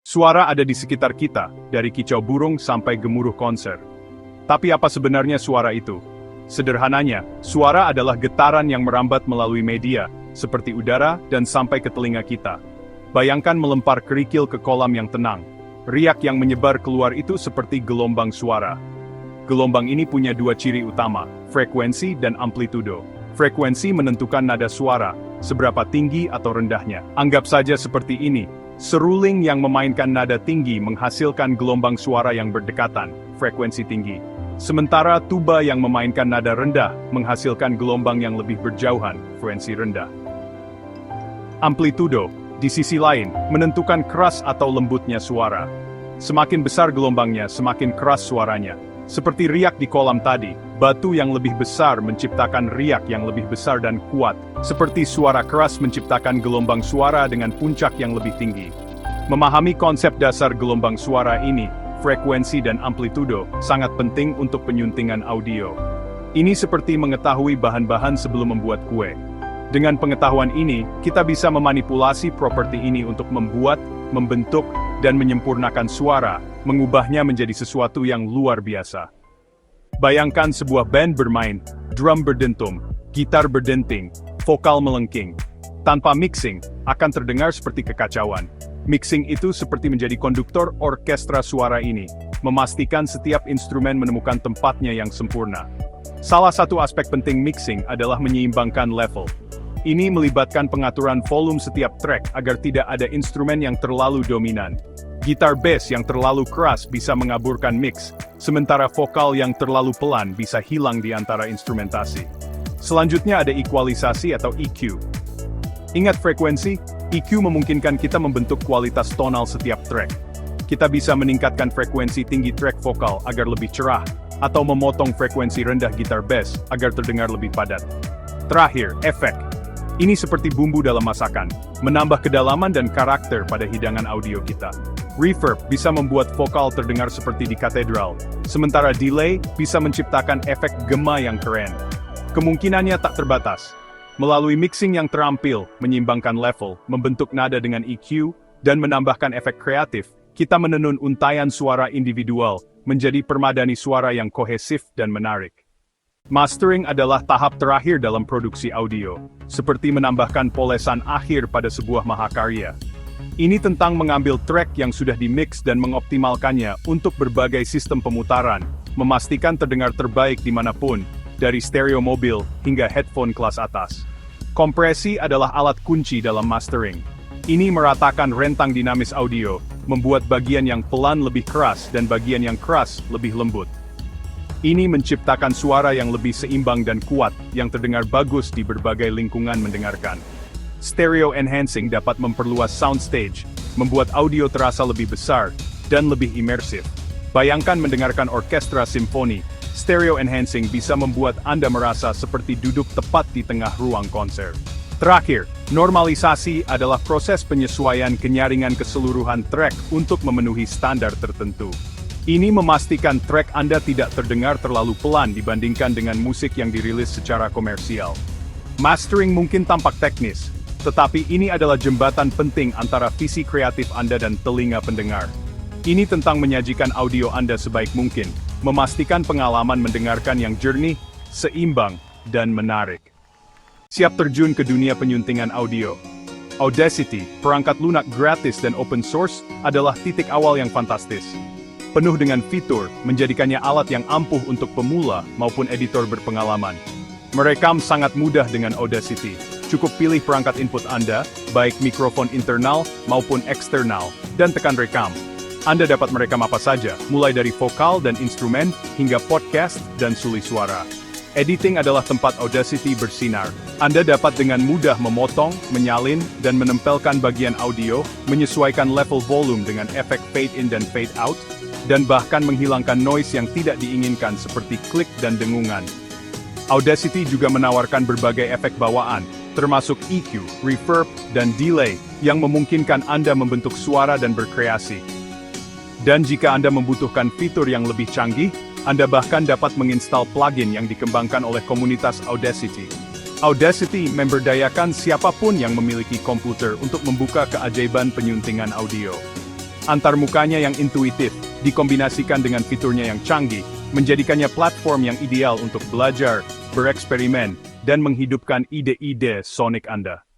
Suara ada di sekitar kita, dari kicau burung sampai gemuruh konser. Tapi apa sebenarnya suara itu? Sederhananya, suara adalah getaran yang merambat melalui media, seperti udara dan sampai ke telinga kita. Bayangkan melempar kerikil ke kolam yang tenang. Riak yang menyebar keluar itu seperti gelombang suara. Gelombang ini punya dua ciri utama, frekuensi dan amplitudo. Frekuensi menentukan nada suara, seberapa tinggi atau rendahnya. Anggap saja seperti ini. Seruling yang memainkan nada tinggi menghasilkan gelombang suara yang berdekatan, frekuensi tinggi. Sementara tuba yang memainkan nada rendah menghasilkan gelombang yang lebih berjauhan, frekuensi rendah. Amplitudo, di sisi lain, menentukan keras atau lembutnya suara. Semakin besar gelombangnya, semakin keras suaranya. Seperti riak di kolam tadi, batu yang lebih besar menciptakan riak yang lebih besar dan kuat. Seperti suara keras menciptakan gelombang suara dengan puncak yang lebih tinggi. Memahami konsep dasar gelombang suara ini, frekuensi dan amplitudo, sangat penting untuk penyuntingan audio. Ini seperti mengetahui bahan-bahan sebelum membuat kue. Dengan pengetahuan ini, kita bisa memanipulasi properti ini untuk membuat, membentuk, dan menyempurnakan suara, mengubahnya menjadi sesuatu yang luar biasa. Bayangkan sebuah band bermain, drum berdentum, gitar berdenting, vokal melengking. Tanpa mixing, akan terdengar seperti kekacauan. Mixing itu seperti menjadi konduktor orkestra suara ini, memastikan setiap instrumen menemukan tempatnya yang sempurna. Salah satu aspek penting mixing adalah menyeimbangkan level. Ini melibatkan pengaturan volume setiap track agar tidak ada instrumen yang terlalu dominan. Gitar bass yang terlalu keras bisa mengaburkan mix, sementara vokal yang terlalu pelan bisa hilang di antara instrumentasi. Selanjutnya ada equalisasi atau EQ. Ingat frekuensi, EQ memungkinkan kita membentuk kualitas tonal setiap track. Kita bisa meningkatkan frekuensi tinggi track vokal agar lebih cerah, atau memotong frekuensi rendah gitar bass agar terdengar lebih padat. Terakhir, efek. Ini seperti bumbu dalam masakan, menambah kedalaman dan karakter pada hidangan audio kita. Reverb bisa membuat vokal terdengar seperti di katedral, sementara delay bisa menciptakan efek gema yang keren. Kemungkinannya tak terbatas. Melalui mixing yang terampil, menyeimbangkan level, membentuk nada dengan EQ, dan menambahkan efek kreatif, kita menenun untaian suara individual, menjadi permadani suara yang kohesif dan menarik. Mastering adalah tahap terakhir dalam produksi audio, seperti menambahkan polesan akhir pada sebuah mahakarya. Ini tentang mengambil track yang sudah dimix dan mengoptimalkannya untuk berbagai sistem pemutaran, memastikan terdengar terbaik dimanapun, dari stereo mobil hingga headphone kelas atas. Kompresi adalah alat kunci dalam mastering. Ini meratakan rentang dinamis audio, membuat bagian yang pelan lebih keras dan bagian yang keras lebih lembut. Ini menciptakan suara yang lebih seimbang dan kuat, yang terdengar bagus di berbagai lingkungan mendengarkan. Stereo enhancing dapat memperluas soundstage, membuat audio terasa lebih besar, dan lebih imersif. Bayangkan mendengarkan orkestra simfoni, stereo enhancing bisa membuat Anda merasa seperti duduk tepat di tengah ruang konser. Terakhir, normalisasi adalah proses penyesuaian kenyaringan keseluruhan track untuk memenuhi standar tertentu. Ini memastikan track Anda tidak terdengar terlalu pelan dibandingkan dengan musik yang dirilis secara komersial. Mastering mungkin tampak teknis, tetapi ini adalah jembatan penting antara visi kreatif Anda dan telinga pendengar. Ini tentang menyajikan audio Anda sebaik mungkin, memastikan pengalaman mendengarkan yang jernih, seimbang, dan menarik. Siap terjun ke dunia penyuntingan audio. Audacity, perangkat lunak gratis dan open source, adalah titik awal yang fantastis. Penuh dengan fitur, menjadikannya alat yang ampuh untuk pemula maupun editor berpengalaman. Merekam sangat mudah dengan Audacity. Cukup pilih perangkat input Anda, baik mikrofon internal maupun eksternal, dan tekan rekam. Anda dapat merekam apa saja, mulai dari vokal dan instrumen, hingga podcast dan suli suara. Editing adalah tempat Audacity bersinar. Anda dapat dengan mudah memotong, menyalin, dan menempelkan bagian audio, menyesuaikan level volume dengan efek fade in dan fade out, dan bahkan menghilangkan noise yang tidak diinginkan seperti klik dan dengungan. Audacity juga menawarkan berbagai efek bawaan, termasuk EQ, reverb, dan delay, yang memungkinkan Anda membentuk suara dan berkreasi. Dan jika Anda membutuhkan fitur yang lebih canggih, Anda bahkan dapat menginstal plugin yang dikembangkan oleh komunitas Audacity. Audacity memberdayakan siapapun yang memiliki komputer untuk membuka keajaiban penyuntingan audio. Antarmukanya yang intuitif, dikombinasikan dengan fiturnya yang canggih, menjadikannya platform yang ideal untuk belajar, bereksperimen, dan menghidupkan ide-ide sonik Anda.